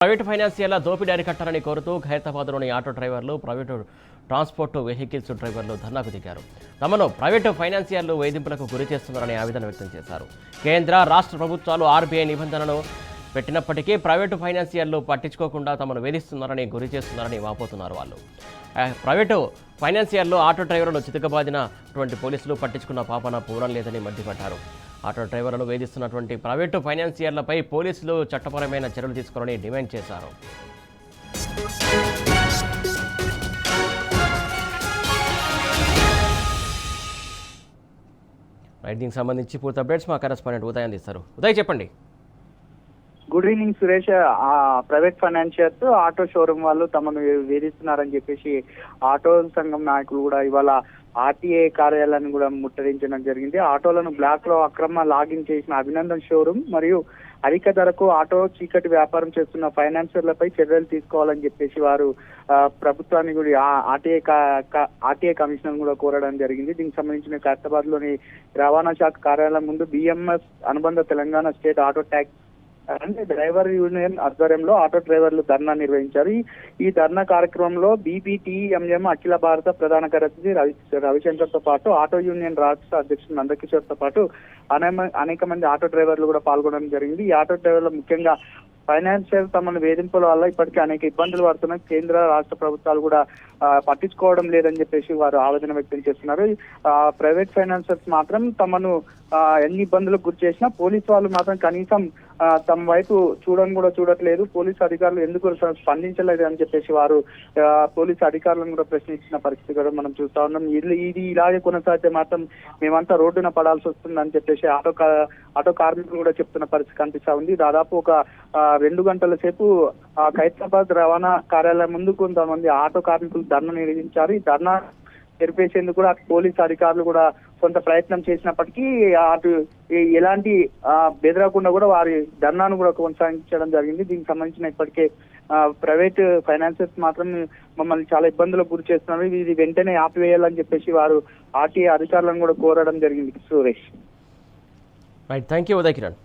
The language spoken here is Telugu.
ప్రైవేటు ఫైనాన్షియర్ల దోపిడీ అరికట్టాలని కోరుతూ ఖైరతాబాద్లోని ఆటో డ్రైవర్లు, ప్రైవేటు ట్రాన్స్పోర్ట్ వెహికల్స్ డ్రైవర్లు ధర్నాకు దిగారు. తమను ప్రైవేటు ఫైనాన్షియర్లు వేధింపులకు గురి చేస్తున్నారని ఆవేదన వ్యక్తం చేశారు. కేంద్ర, రాష్ట్ర ప్రభుత్వాలు ఆర్బీఐ నిబంధనలను పెట్టినప్పటికీ ప్రైవేటు ఫైనాన్షియర్లు పట్టించుకోకుండా తమను వేధిస్తున్నారని, గురి చేస్తున్నారని వాపోతున్నారు. వాళ్ళు ప్రైవేటు ఫైనాన్షియర్లు, ఆటో డ్రైవర్లను చితకబాదినటువంటి పోలీసులు పట్టించుకున్న పాపన పూరం లేదని మండిపడ్డారు. ఆటో డ్రైవర్లను వేధిస్తున్నటువంటి ప్రైవేటు ఫైనాన్షియర్లపై పోలీసులు చట్టపరమైన చర్యలు తీసుకోవాలని డిమాండ్ చేశారు. దీనికి సంబంధించి పూర్తి అప్డేట్స్ మా కరెస్పాండెంట్ ఉదయ్ అందిస్తారు. ఉదయ్, చెప్పండి. Good evening Suresh. Private financiers, auto showroom వాళ్ళు తమను వేధిస్తున్నారని చెప్పేసి ఆటో సంఘం నాయకులు కూడా ఇవాళ ఆర్టీఏ కార్యాలయాన్ని కూడా ముట్టడించడం జరిగింది. ఆటోలను బ్లాక్ లో అక్రమ లాగిన్ చేసిన అభినందన్ షోరూమ్ మరియు అధిక ధరకు ఆటో చీకటి వ్యాపారం చేస్తున్న ఫైనాన్షియర్లపై చర్యలు తీసుకోవాలని చెప్పేసి వారు ప్రభుత్వాన్ని కూడా ఆర్టీఏ కమిషనర్ కూడా కోరడం జరిగింది. దీనికి సంబంధించిన ఖైరతాబాద్ లోని రవాణా శాఖ కార్యాలయం ముందు బిఎంఎస్ అనుబంధ తెలంగాణ స్టేట్ ఆటో ట్యాక్స్ అంటే డ్రైవర్ యూనియన్ ఆధ్వర్యంలో ఆటో డ్రైవర్లు ధర్నా నిర్వహించారు. ఈ ధర్నా కార్యక్రమంలో బీపీటీఎంఎం అఖిల భారత ప్రధాన కార్యదర్శి రవిశంకర్ తో పాటు ఆటో యూనియన్ రాష్ట్ర అధ్యక్షుడు నందకిషోర్ తో పాటు అనేక మంది ఆటో డ్రైవర్లు కూడా పాల్గొనడం జరిగింది. ఈ ఆటో డ్రైవర్లు ముఖ్యంగా ఫైనాన్షియల్ తమను వేధింపుల వల్ల ఇప్పటికీ అనేక ఇబ్బందులు పడుతున్నాయి. కేంద్ర, రాష్ట్ర ప్రభుత్వాలు కూడా పట్టించుకోవడం లేదని చెప్పేసి వారు ఆవేదన వ్యక్తం చేస్తున్నారు. ప్రైవేట్ ఫైనాన్షియర్స్ మాత్రం తమను ఎన్ని ఇబ్బందులకు గురి చేసినా పోలీసు వాళ్ళు మాత్రం కనీసం తమ వైపు చూడట్లేదు. పోలీసు అధికారులు ఎందుకు స్పందించలేదు అని చెప్పేసి వారు పోలీసు అధికారులను కూడా ప్రశ్నించిన పరిస్థితి కూడా మనం చూస్తా ఉన్నాం. ఇది ఇలాగే కొనసాగితే మాత్రం మేమంతా రోడ్డున పడాల్సి వస్తుందని చెప్పేసి ఆటో కార్మికులు కూడా చెప్తున్న పరిస్థితి కనిపిస్తా ఉంది. దాదాపు ఒక 2 గంటల సేపు ఖైరతాబాద్ రవాణా కార్యాలయం ముందు కొంతమంది ఆటో కార్మికులు ధర్నా నిర్వహించారు. ఈ ధర్నా తెరిపేసేందుకు కూడా పోలీసు అధికారులు కూడా కొంత ప్రయత్నం చేసినప్పటికీ అటు ఎలాంటి బెదరకుండా కూడా వారి ధర్నాను కూడా కొనసాగించడం జరిగింది. దీనికి సంబంధించిన ఇప్పటికే ప్రైవేట్ ఫైనాన్షియర్స్ మాత్రం మమ్మల్ని చాలా ఇబ్బందులకు గురి చేస్తున్నారు, ఇది వెంటనే ఆపివేయాలని చెప్పేసి వారు ఆర్టీఏ అధికారులను కూడా కోరడం జరిగింది. Suresh, right, thank you Uday Kiran.